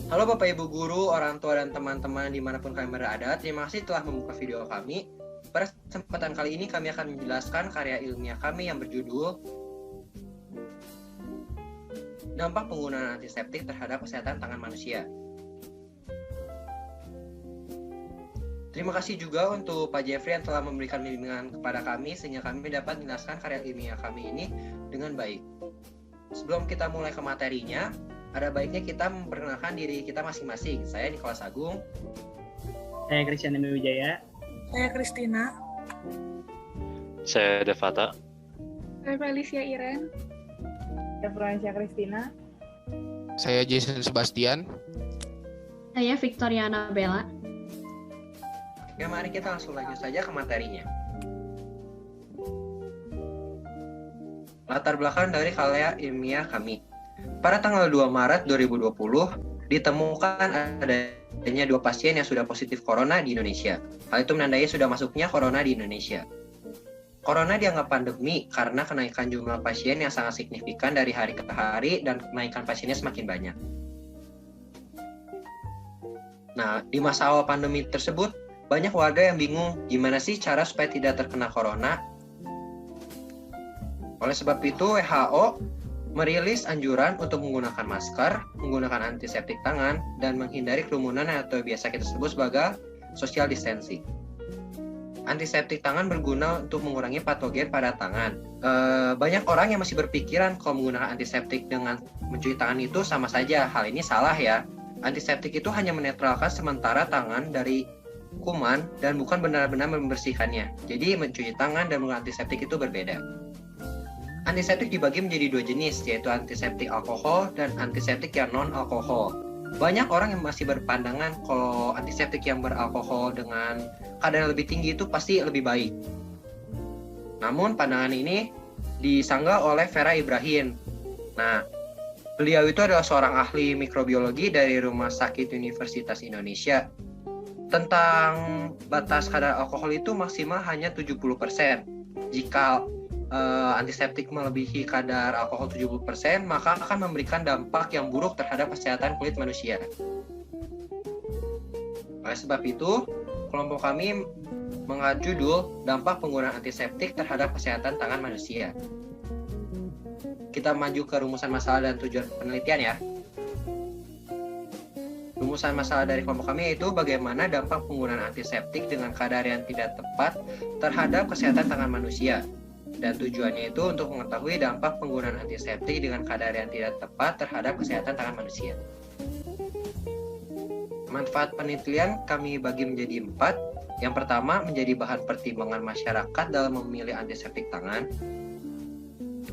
Halo Bapak Ibu Guru, orang tua dan teman-teman dimanapun kalian berada, terima kasih telah membuka video kami. Pada kesempatan kali ini kami akan menjelaskan karya ilmiah kami yang berjudul Dampak Penggunaan Antiseptik Terhadap Kesehatan Tangan Manusia. Terima kasih juga untuk Pak Jeffrey yang telah memberikan bimbingan kepada kami sehingga kami dapat menjelaskan karya ilmiah kami ini dengan baik. Sebelum kita mulai ke materinya, ada baiknya kita memperkenalkan diri kita masing-masing. Saya Nicholas Agung. Saya Christian Wijaya. Saya Kristina. Saya Devata. Saya Felicia Iren. Saya Francia Kristina. Saya Jason Sebastian. Saya Victoriana Bella. Ya, mari kita langsung lanjut saja ke materinya. Latar belakang dari karya ilmiah kami. Pada tanggal 2 Maret 2020, ditemukan adanya 2 pasien yang sudah positif corona di Indonesia. Hal itu menandai sudah masuknya corona di Indonesia. Corona dianggap pandemi karena kenaikan jumlah pasien yang sangat signifikan dari hari ke hari dan kenaikan pasiennya semakin banyak. Nah, di masa awal pandemi tersebut, banyak warga yang bingung gimana sih cara supaya tidak terkena corona. Oleh sebab itu, WHO merilis anjuran untuk menggunakan masker, menggunakan antiseptik tangan, dan menghindari kerumunan atau biasa kita sebut sebagai social distancing. Antiseptik tangan berguna untuk mengurangi patogen pada tangan. Banyak orang yang masih berpikiran kalau menggunakan antiseptik dengan mencuci tangan itu sama saja. Hal ini salah ya. Antiseptik itu hanya menetralkan sementara tangan dari kuman dan bukan benar-benar membersihkannya. Jadi mencuci tangan dan menggunakan antiseptik itu berbeda. Antiseptik dibagi menjadi 2 jenis, yaitu antiseptik alkohol dan antiseptik yang non-alkohol. Banyak orang yang masih berpandangan kalau antiseptik yang beralkohol dengan kadar lebih tinggi itu pasti lebih baik. Namun pandangan ini disanggah oleh Vera Ibrahim. Nah, beliau itu adalah seorang ahli mikrobiologi dari Rumah Sakit Universitas Indonesia. Tentang batas kadar alkohol itu maksimal hanya 70%. Jika antiseptik melebihi kadar alkohol 70%, maka akan memberikan dampak yang buruk terhadap kesehatan kulit manusia. Oleh sebab itu, kelompok kami mengangkat judul Dampak Penggunaan Antiseptik Terhadap Kesehatan Tangan Manusia. Kita maju ke rumusan masalah dan tujuan penelitian ya. Rumusan masalah dari kelompok kami yaitu bagaimana dampak penggunaan antiseptik dengan kadar yang tidak tepat terhadap kesehatan tangan manusia. Dan tujuannya itu untuk mengetahui dampak penggunaan antiseptik dengan kadar yang tidak tepat terhadap kesehatan tangan manusia. Manfaat penelitian kami bagi menjadi 4. Yang pertama, menjadi bahan pertimbangan masyarakat dalam memilih antiseptik tangan.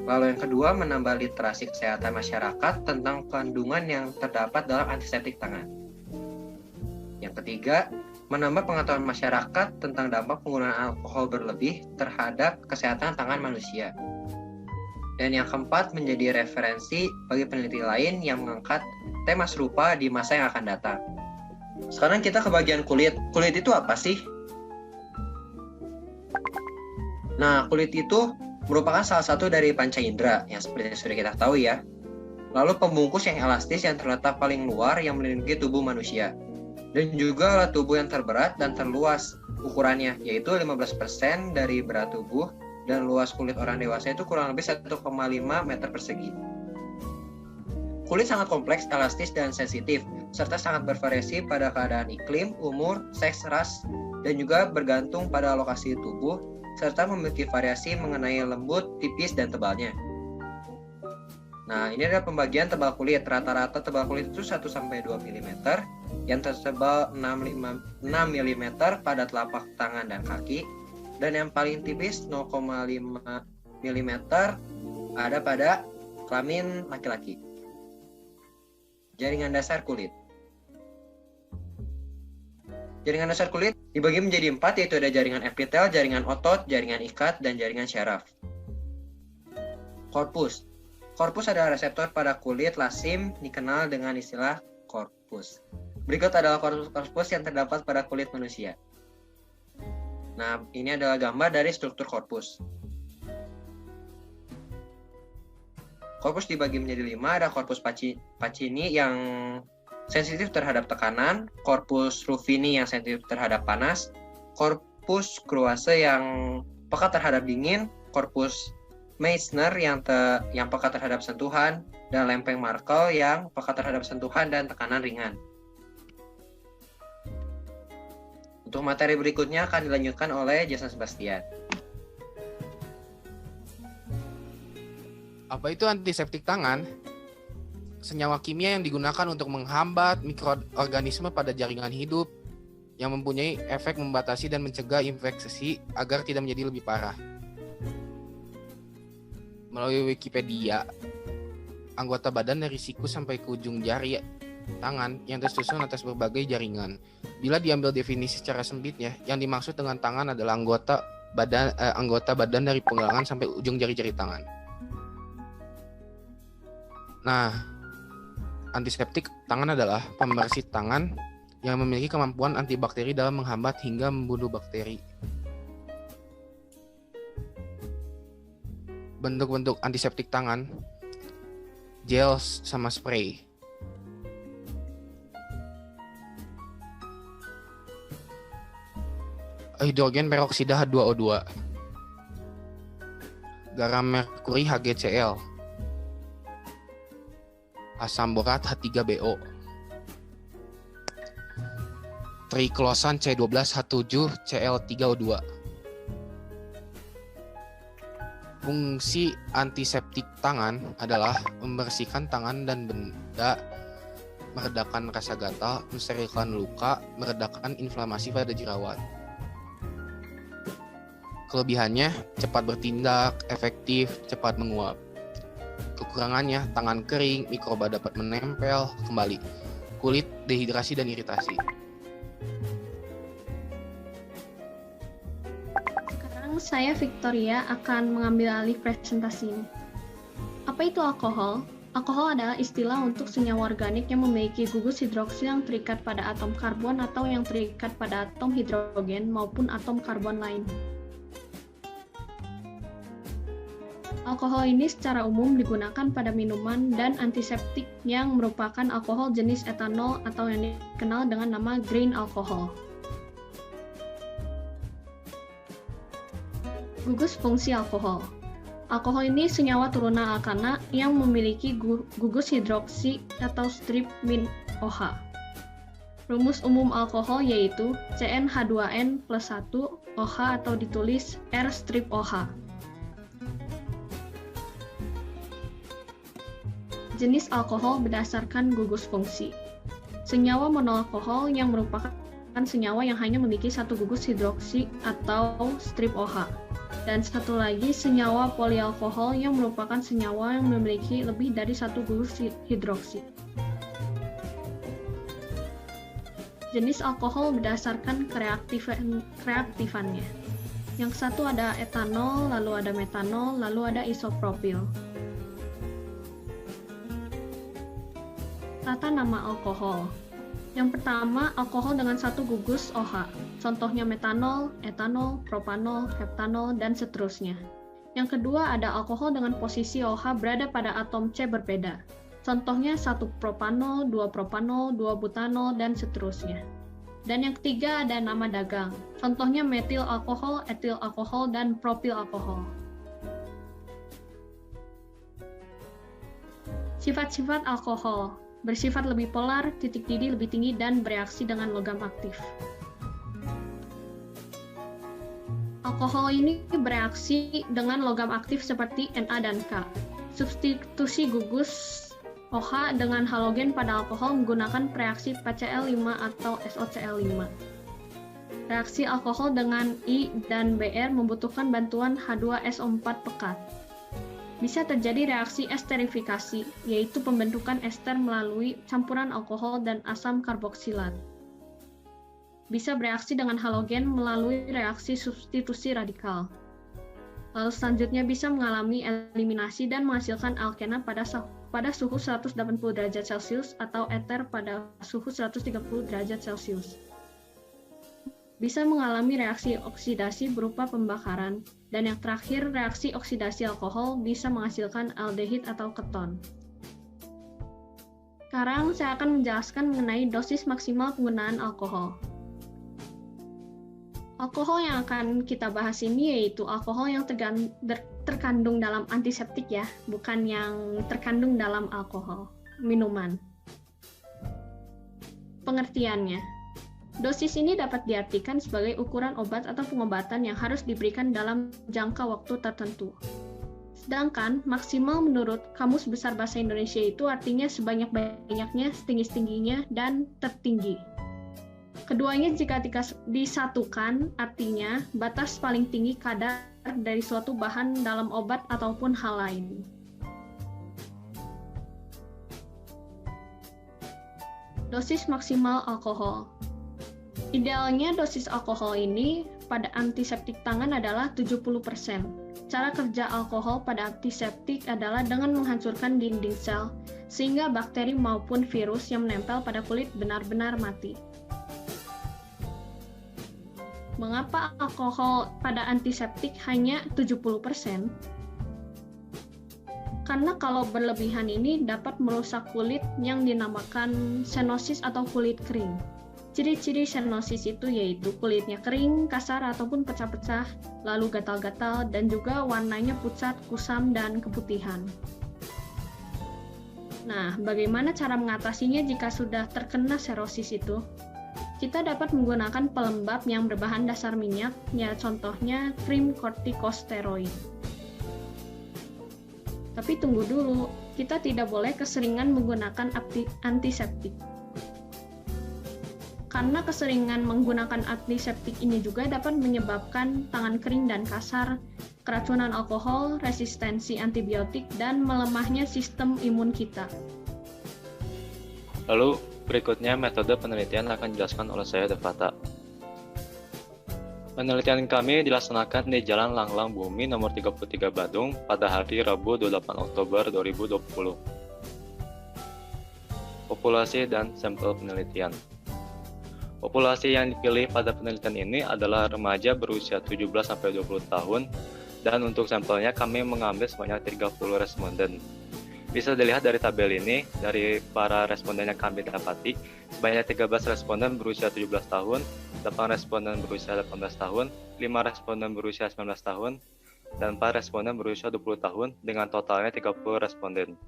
Lalu yang kedua, menambah literasi kesehatan masyarakat tentang kandungan yang terdapat dalam antiseptik tangan. Yang ketiga, menambah pengetahuan masyarakat tentang dampak penggunaan alkohol berlebih terhadap kesehatan tangan manusia. Dan yang keempat, menjadi referensi bagi peneliti lain yang mengangkat tema serupa di masa yang akan datang. Sekarang kita ke bagian kulit. Kulit itu apa sih? Nah, kulit itu merupakan salah satu dari panca indera yang seperti sudah kita tahu ya. Lalu pembungkus yang elastis yang terletak paling luar yang melindungi tubuh manusia. Dan juga alat tubuh yang terberat dan terluas ukurannya, yaitu 15% dari berat tubuh, dan luas kulit orang dewasa itu kurang lebih 1,5 meter persegi. Kulit sangat kompleks, elastis, dan sensitif, serta sangat bervariasi pada keadaan iklim, umur, seks, ras, dan juga bergantung pada lokasi tubuh, serta memiliki variasi mengenai lembut, tipis, dan tebalnya. Nah, ini adalah pembagian tebal kulit. Rata-rata tebal kulit itu 1-2 mm, yang tertebal 6 mm pada telapak tangan dan kaki, dan yang paling tipis 0,5 mm ada pada kelamin laki-laki. Jaringan dasar kulit. Jaringan dasar kulit dibagi menjadi 4, yaitu ada jaringan epitel, jaringan otot, jaringan ikat, dan jaringan syaraf. Korpus. Korpus adalah reseptor pada kulit lasim dikenal dengan istilah korpus. Berikut adalah korpus yang terdapat pada kulit manusia. Nah, ini adalah gambar dari struktur korpus. Korpus dibagi menjadi 5, ada korpus Pacini yang sensitif terhadap tekanan, corpus ruffini yang sensitif terhadap panas, corpus cruace yang peka terhadap dingin, corpus Meissner yang peka terhadap sentuhan, dan lempeng Markle yang peka terhadap sentuhan dan tekanan ringan. Untuk materi berikutnya akan dilanjutkan oleh Jason Sebastian. Apa itu antiseptik tangan? Senyawa kimia yang digunakan untuk menghambat mikroorganisme pada jaringan hidup yang mempunyai efek membatasi dan mencegah infeksi agar tidak menjadi lebih parah. Melalui Wikipedia, anggota badan dari siku sampai ke ujung jari tangan yang tersusun atas berbagai jaringan. Bila diambil definisi secara sempitnya, yang dimaksud dengan tangan adalah anggota badan dari penggalangan sampai ujung jari-jari tangan. Nah, antiseptik tangan adalah pembersih tangan yang memiliki kemampuan antibakteri dalam menghambat hingga membunuh bakteri. Bentuk-bentuk antiseptik tangan, gel sama spray. Hidrogen peroksida H2O2, garam merkuri HgCl, asam borat H3BO, triklosan C12H7Cl3O2. Fungsi antiseptik tangan adalah membersihkan tangan dan benda, meredakan rasa gatal, mensterilkan luka, meredakan inflamasi pada jerawat. Kelebihannya, cepat bertindak, efektif, cepat menguap. Kekurangannya, tangan kering, mikroba dapat menempel kembali, kulit, dehidrasi, dan iritasi. Sekarang saya Victoria akan mengambil alih presentasi ini. Apa itu alkohol? Alkohol adalah istilah untuk senyawa organik yang memiliki gugus hidroksil yang terikat pada atom karbon atau yang terikat pada atom hidrogen maupun atom karbon lain. Alkohol ini secara umum digunakan pada minuman dan antiseptik yang merupakan alkohol jenis etanol atau yang dikenal dengan nama grain alkohol. Gugus fungsi alkohol. Alkohol ini senyawa turunan alkana yang memiliki gugus hidroksi atau strip min OH. Rumus umum alkohol yaitu CnH2n plus 1 OH atau ditulis R strip OH. Jenis alkohol berdasarkan gugus fungsi. Senyawa monoalkohol yang merupakan senyawa yang hanya memiliki satu gugus hidroksi atau strip OH. Dan satu lagi senyawa polialkohol yang merupakan senyawa yang memiliki lebih dari satu gugus hidroksi. Jenis alkohol berdasarkan kereaktifannya. Yang satu ada etanol, lalu ada metanol, lalu ada isopropil. Tata nama alkohol. Yang pertama, alkohol dengan satu gugus OH. Contohnya metanol, etanol, propanol, heptanol, dan seterusnya. Yang kedua, ada alkohol dengan posisi OH berada pada atom C berbeda. Contohnya 1 propanol, 2 propanol, 2 butanol, dan seterusnya. Dan yang ketiga, ada nama dagang. Contohnya metil alkohol, etil alkohol, dan propil alkohol. Sifat-sifat alkohol. Bersifat lebih polar, titik didih lebih tinggi, dan bereaksi dengan logam aktif. Alkohol ini bereaksi dengan logam aktif seperti Na dan K. Substitusi gugus OH dengan halogen pada alkohol menggunakan reaksi PCl5 atau SOCl5. Reaksi alkohol dengan I dan Br membutuhkan bantuan H2SO4 pekat. Bisa terjadi reaksi esterifikasi, yaitu pembentukan ester melalui campuran alkohol dan asam karboksilat. Bisa bereaksi dengan halogen melalui reaksi substitusi radikal. Lalu selanjutnya bisa mengalami eliminasi dan menghasilkan alkena pada suhu 180 derajat Celcius atau eter pada suhu 130 derajat Celcius. Bisa mengalami reaksi oksidasi berupa pembakaran, dan yang terakhir reaksi oksidasi alkohol bisa menghasilkan aldehid atau keton. Sekarang saya akan menjelaskan mengenai dosis maksimal penggunaan alkohol. Alkohol yang akan kita bahas ini yaitu alkohol yang terkandung dalam antiseptik ya, bukan yang terkandung dalam alkohol, minuman. Pengertiannya, dosis ini dapat diartikan sebagai ukuran obat atau pengobatan yang harus diberikan dalam jangka waktu tertentu. Sedangkan maksimal menurut Kamus Besar Bahasa Indonesia itu artinya sebanyak-banyaknya, setinggi-tingginya, dan tertinggi. Keduanya jika disatukan artinya batas paling tinggi kadar dari suatu bahan dalam obat ataupun hal lain. Dosis maksimal alkohol. Idealnya dosis alkohol ini pada antiseptik tangan adalah 70%. Cara kerja alkohol pada antiseptik adalah dengan menghancurkan dinding sel, sehingga bakteri maupun virus yang menempel pada kulit benar-benar mati. Mengapa alkohol pada antiseptik hanya 70%? Karena kalau berlebihan ini dapat merusak kulit yang dinamakan senosis atau kulit kering. Ciri-ciri senosis itu yaitu kulitnya kering, kasar ataupun pecah-pecah, lalu gatal-gatal, dan juga warnanya pucat, kusam, dan keputihan. Nah, bagaimana cara mengatasinya jika sudah terkena serosis itu? Kita dapat menggunakan pelembab yang berbahan dasar minyak, ya contohnya krim kortikosteroid. Tapi tunggu dulu, kita tidak boleh keseringan menggunakan antiseptik. Karena keseringan menggunakan antiseptik ini juga dapat menyebabkan tangan kering dan kasar, keracunan alkohol, resistensi antibiotik, dan melemahnya sistem imun kita. Lalu, berikutnya metode penelitian akan dijelaskan oleh saya, Devata. Penelitian kami dilaksanakan di Jalan Langlang Bumi nomor 33 Badung pada hari Rabu 28 Oktober 2020. Populasi dan sampel penelitian. Populasi yang dipilih pada penelitian ini adalah remaja berusia 17-20 tahun, dan untuk sampelnya kami mengambil sebanyak 30 responden. Bisa dilihat dari tabel ini, dari para responden yang kami dapati, sebanyak 13 responden berusia 17 tahun, 8 responden berusia 18 tahun, 5 responden berusia 19 tahun, dan 4 responden berusia 20 tahun, dengan totalnya 30 responden.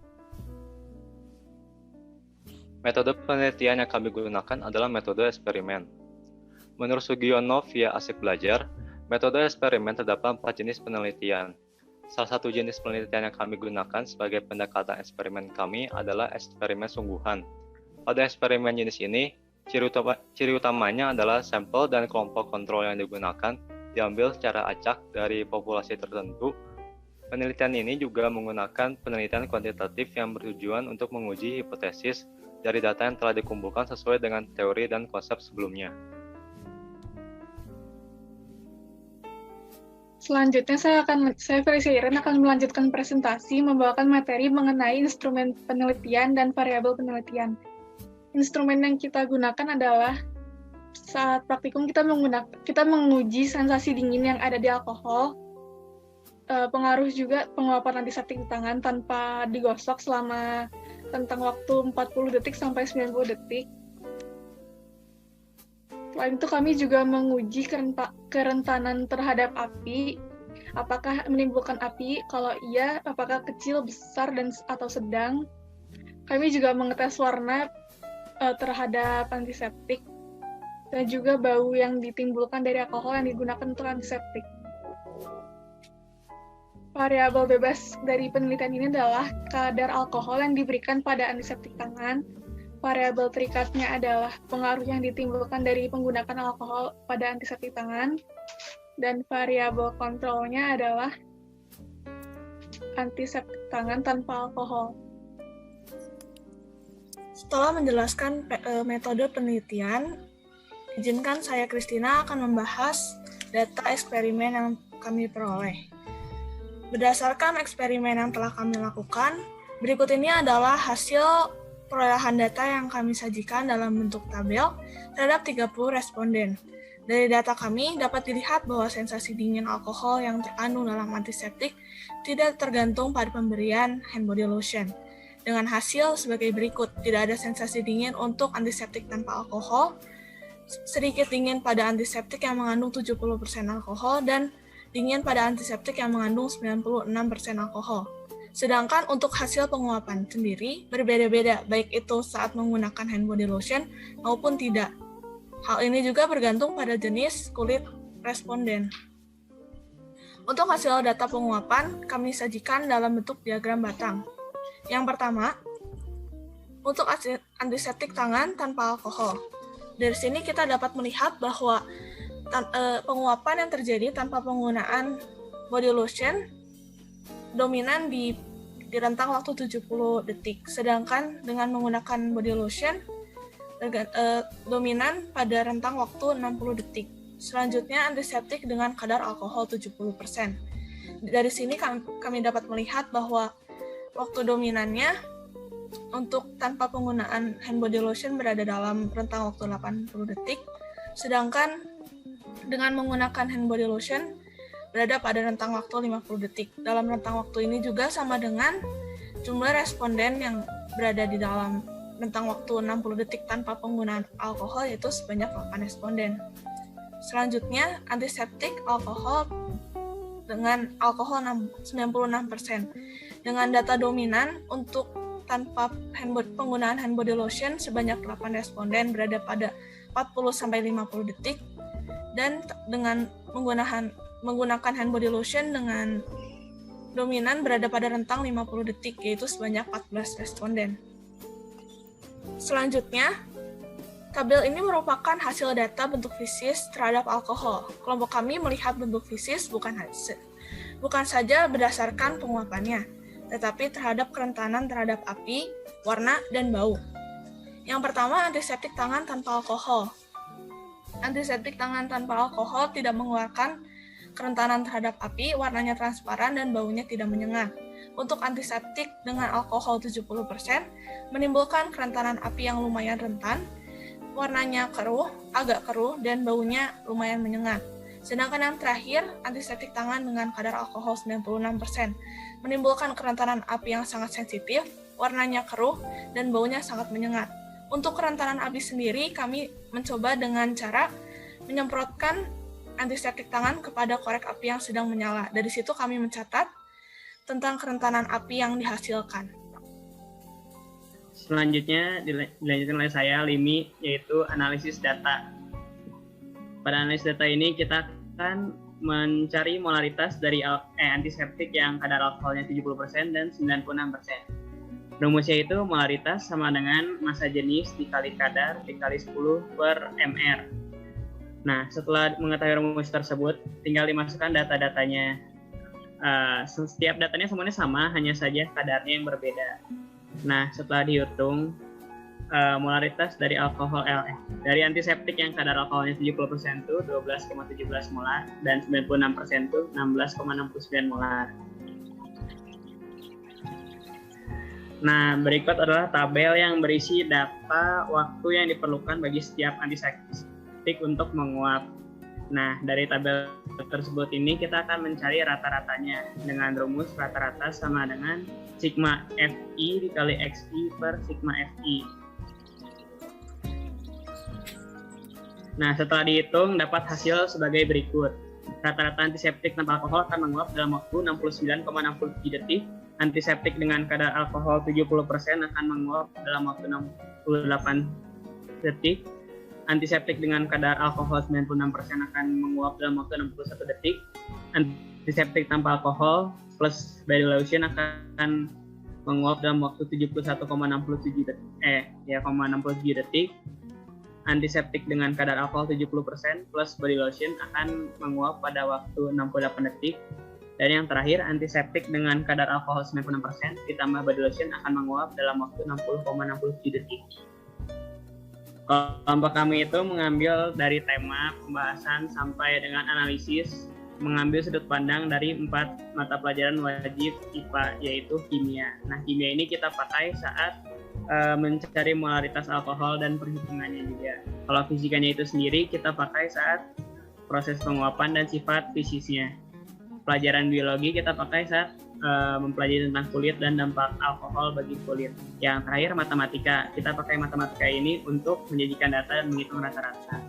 Metode penelitian yang kami gunakan adalah metode eksperimen. Menurut Sugiono via Asik Belajar, metode eksperimen terdapat 4 jenis penelitian. Salah satu jenis penelitian yang kami gunakan sebagai pendekatan eksperimen kami adalah eksperimen sungguhan. Pada eksperimen jenis ini, ciri utamanya adalah sampel dan kelompok kontrol yang digunakan diambil secara acak dari populasi tertentu. Penelitian ini juga menggunakan penelitian kuantitatif yang bertujuan untuk menguji hipotesis dari data yang telah dikumpulkan sesuai dengan teori dan konsep sebelumnya. Selanjutnya saya Felicia Iren akan melanjutkan presentasi membawakan materi mengenai instrumen penelitian dan variabel penelitian. Instrumen yang kita gunakan adalah saat praktikum kita menguji sensasi dingin yang ada di alkohol, pengaruh juga penguapan antiseptik di tangan tanpa digosok selama tentang waktu 40 detik sampai 90 detik. Selain itu kami juga menguji kerentanan terhadap api, apakah menimbulkan api, kalau iya apakah kecil, besar, atau sedang. Kami juga mengetes warna terhadap antiseptik dan juga bau yang ditimbulkan dari alkohol yang digunakan untuk antiseptik. Variabel bebas dari penelitian ini adalah kadar alkohol yang diberikan pada antiseptik tangan. Variabel terikatnya adalah pengaruh yang ditimbulkan dari penggunaan alkohol pada antiseptik tangan. Dan variabel kontrolnya adalah antiseptik tangan tanpa alkohol. Setelah menjelaskan metode penelitian, izinkan saya Christina akan membahas data eksperimen yang kami peroleh. Berdasarkan eksperimen yang telah kami lakukan, berikut ini adalah hasil perolehan data yang kami sajikan dalam bentuk tabel terhadap 30 responden. Dari data kami dapat dilihat bahwa sensasi dingin alkohol yang terkandung dalam antiseptik tidak tergantung pada pemberian hand body lotion. dengan hasil sebagai berikut. Tidak ada sensasi dingin untuk antiseptik tanpa alkohol, sedikit dingin pada antiseptik yang mengandung 70% alkohol, dan dingin pada antiseptik yang mengandung 96% alkohol. Sedangkan untuk hasil penguapan sendiri berbeda-beda, baik itu saat menggunakan hand body lotion maupun tidak. Hal ini juga bergantung pada jenis kulit responden. Untuk hasil data penguapan, kami sajikan dalam bentuk diagram batang. Yang pertama, untuk antiseptik tangan tanpa alkohol. Dari sini kita dapat melihat bahwa penguapan yang terjadi tanpa penggunaan body lotion dominan di rentang waktu 70 detik. Sedangkan dengan menggunakan body lotion dominan pada rentang waktu 60 detik. Selanjutnya antiseptik dengan kadar alkohol 70%. Dari sini kami dapat melihat bahwa waktu dominannya untuk tanpa penggunaan hand body lotion berada dalam rentang waktu 80 detik, sedangkan dengan menggunakan hand body lotion berada pada rentang waktu 50 detik. Dalam rentang waktu ini juga sama dengan jumlah responden yang berada di dalam rentang waktu 60 detik tanpa penggunaan alkohol, yaitu sebanyak 8 responden. Selanjutnya, antiseptik alkohol dengan alkohol 96%. Dengan data dominan untuk tanpa penggunaan hand body lotion sebanyak 8 responden berada pada 40-50 detik, dan dengan menggunakan hand body lotion dengan dominan berada pada rentang 50 detik, yaitu sebanyak 14 responden. Selanjutnya, tabel ini merupakan hasil data bentuk fisis terhadap alkohol. Kelompok kami melihat bentuk fisis bukan saja berdasarkan penguapannya, tetapi terhadap kerentanan terhadap api, warna, dan bau. Yang pertama, antiseptik tangan tanpa alkohol. Antiseptik tangan tanpa alkohol tidak mengeluarkan kerentanan terhadap api, warnanya transparan, dan baunya tidak menyengat. Untuk antiseptik dengan alkohol 70% menimbulkan kerentanan api yang lumayan rentan, warnanya keruh, agak keruh, dan baunya lumayan menyengat. Sedangkan yang terakhir, antiseptik tangan dengan kadar alkohol 96% menimbulkan kerentanan api yang sangat sensitif, warnanya keruh, dan baunya sangat menyengat. Untuk kerentanan api sendiri, kami mencoba dengan cara menyemprotkan antiseptik tangan kepada korek api yang sedang menyala. Dari situ kami mencatat tentang kerentanan api yang dihasilkan. Selanjutnya dilanjutkan oleh saya, Limi, yaitu analisis data. Pada analisis data ini kita akan mencari molaritas dari antiseptik yang kadar alkoholnya 70% dan 96%. Rumusnya itu molaritas sama dengan massa jenis dikali kadar dikali 10 per mr. Nah, setelah mengetahui rumus tersebut, tinggal dimasukkan data-datanya. Setiap datanya semuanya sama, hanya saja kadarnya yang berbeda. Nah, setelah dihitung, molaritas dari dari antiseptik yang kadar alkoholnya 70% itu 12,17 molar dan 96% itu 16,69 molar. Nah, berikut adalah tabel yang berisi data waktu yang diperlukan bagi setiap antiseptik untuk menguap. Nah, dari tabel tersebut ini kita akan mencari rata-ratanya dengan rumus rata-rata sama dengan sigma Fi dikali Xi per sigma Fi. Nah, setelah dihitung dapat hasil sebagai berikut. Rata-rata antiseptik tanpa alkohol akan menguap dalam waktu 69,67 detik. Antiseptik dengan kadar alkohol 70% akan menguap dalam waktu 68 detik. Antiseptik dengan kadar alkohol 96% akan menguap dalam waktu 61 detik. Antiseptik tanpa alkohol plus body lotion akan menguap dalam waktu 71,67 detik. Antiseptik dengan kadar alkohol 70% plus body lotion akan menguap pada waktu 68 detik. Dan yang terakhir, antiseptik dengan kadar alkohol 96% ditambah body lotion akan menguap dalam waktu 60,67 detik. Kelompok kami itu mengambil dari tema pembahasan sampai dengan analisis, mengambil sudut pandang dari 4 mata pelajaran wajib IPA, yaitu kimia. Nah, kimia ini kita pakai saat mencari molaritas alkohol dan perhitungannya juga. Kalau fisikanya itu sendiri kita pakai saat proses penguapan dan sifat fisisnya. Pelajaran biologi kita pakai saat mempelajari tentang kulit dan dampak alkohol bagi kulit. Yang terakhir matematika. Kita pakai matematika ini untuk menyajikan data dan menghitung rata-rata.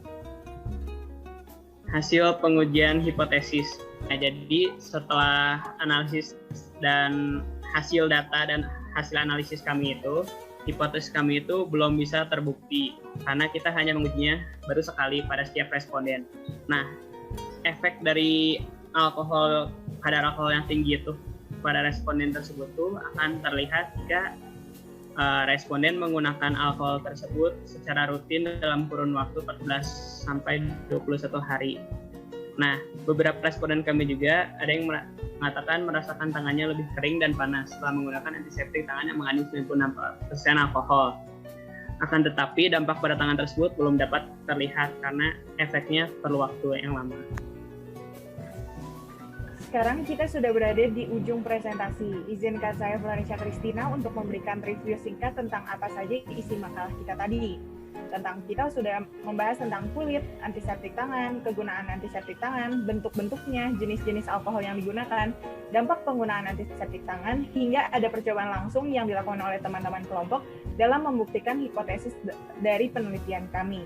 Hasil pengujian hipotesis. Nah, jadi setelah analisis dan hasil data dan hasil analisis kami itu, hipotesis kami itu belum bisa terbukti karena kita hanya mengujinya baru sekali pada setiap responden. Nah, efek dari kadar alkohol yang tinggi itu pada responden tersebut tuh akan terlihat jika responden menggunakan alkohol tersebut secara rutin dalam kurun waktu 14 sampai 21 hari. Nah, beberapa responden kami juga ada yang mengatakan merasakan tangannya lebih kering dan panas setelah menggunakan antiseptik tangan yang mengandung 96% alkohol. Akan tetapi dampak pada tangan tersebut belum dapat terlihat karena efeknya perlu waktu yang lama. Sekarang kita sudah berada di ujung presentasi. Izinkan saya Florencia Christina untuk memberikan review singkat tentang apa saja isi makalah kita tadi. Kita sudah membahas tentang kulit, antiseptik tangan, kegunaan antiseptik tangan, bentuk-bentuknya, jenis-jenis alkohol yang digunakan, dampak penggunaan antiseptik tangan, hingga ada percobaan langsung yang dilakukan oleh teman-teman kelompok dalam membuktikan hipotesis dari penelitian kami.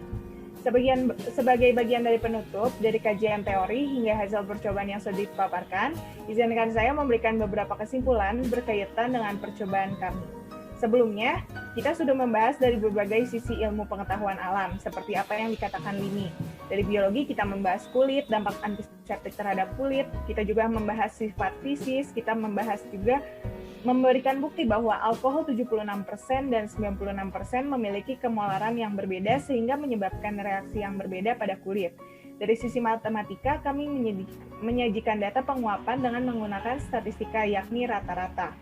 Sebagai bagian dari penutup dari kajian teori hingga hasil percobaan yang sudah dipaparkan, izinkan saya memberikan beberapa kesimpulan berkaitan dengan percobaan kami. Sebelumnya, kita sudah membahas dari berbagai sisi ilmu pengetahuan alam, seperti apa yang dikatakan Lini. Dari biologi, kita membahas kulit, dampak antiseptik terhadap kulit, kita juga membahas sifat fisis, kita membahas juga memberikan bukti bahwa alkohol 76% dan 96% memiliki kemolaran yang berbeda sehingga menyebabkan reaksi yang berbeda pada kulit. Dari sisi matematika, kami menyajikan data penguapan dengan menggunakan statistika yakni rata-rata.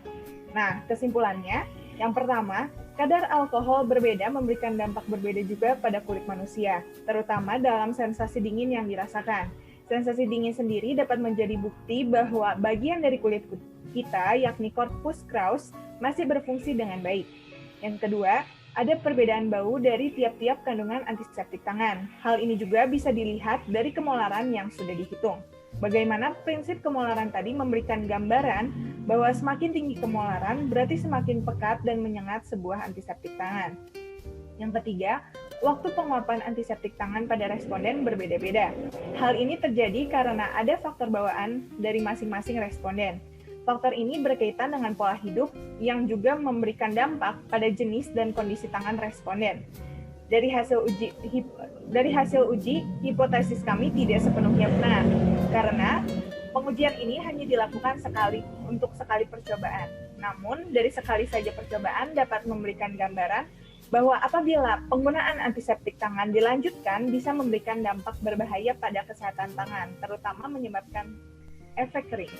Nah, kesimpulannya, yang pertama, kadar alkohol berbeda memberikan dampak berbeda juga pada kulit manusia, terutama dalam sensasi dingin yang dirasakan. Sensasi dingin sendiri dapat menjadi bukti bahwa bagian dari kulit kita, yakni corpus callosum, masih berfungsi dengan baik. Yang kedua, ada perbedaan bau dari tiap-tiap kandungan antiseptik tangan. Hal ini juga bisa dilihat dari kemolaran yang sudah dihitung. Bagaimana prinsip kemolaran tadi memberikan gambaran bahwa semakin tinggi kemolaran berarti semakin pekat dan menyengat sebuah antiseptik tangan. Yang ketiga, waktu penguapan antiseptik tangan pada responden berbeda-beda. Hal ini terjadi karena ada faktor bawaan dari masing-masing responden. Faktor ini berkaitan dengan pola hidup yang juga memberikan dampak pada jenis dan kondisi tangan responden. Dari hasil uji, hipotesis kami tidak sepenuhnya benar, karena pengujian ini hanya dilakukan untuk sekali percobaan. Namun, dari sekali saja percobaan dapat memberikan gambaran bahwa apabila penggunaan antiseptik tangan dilanjutkan bisa memberikan dampak berbahaya pada kesehatan tangan, terutama menyebabkan efek kering.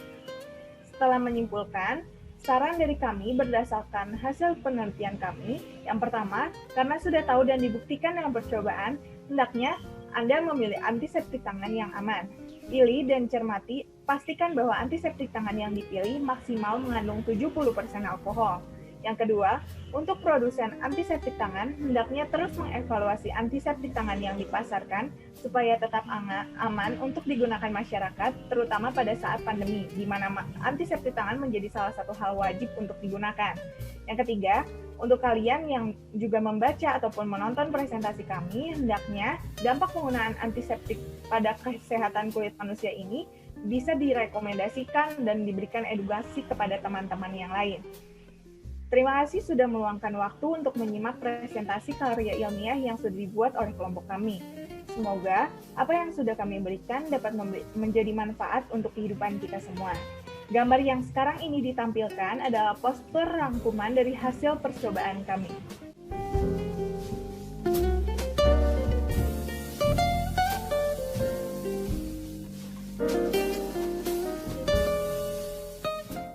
Setelah menyimpulkan, saran dari kami berdasarkan hasil penelitian kami, yang pertama, karena sudah tahu dan dibuktikan dengan percobaan, hendaknya Anda memilih antiseptik tangan yang aman. Pilih dan cermati, pastikan bahwa antiseptik tangan yang dipilih maksimal mengandung 70% alkohol. Yang kedua, untuk produsen antiseptik tangan, hendaknya terus mengevaluasi antiseptik tangan yang dipasarkan supaya tetap aman untuk digunakan masyarakat, terutama pada saat pandemi, di mana antiseptik tangan menjadi salah satu hal wajib untuk digunakan. Yang ketiga, untuk kalian yang juga membaca ataupun menonton presentasi kami, hendaknya dampak penggunaan antiseptik pada kesehatan kulit manusia ini bisa direkomendasikan dan diberikan edukasi kepada teman-teman yang lain. Terima kasih sudah meluangkan waktu untuk menyimak presentasi karya ilmiah yang sudah dibuat oleh kelompok kami. Semoga apa yang sudah kami berikan dapat menjadi manfaat untuk kehidupan kita semua. Gambar yang sekarang ini ditampilkan adalah poster rangkuman dari hasil percobaan kami.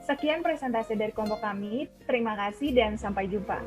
Sekian presentasi dari kelompok kami. Terima kasih dan sampai jumpa.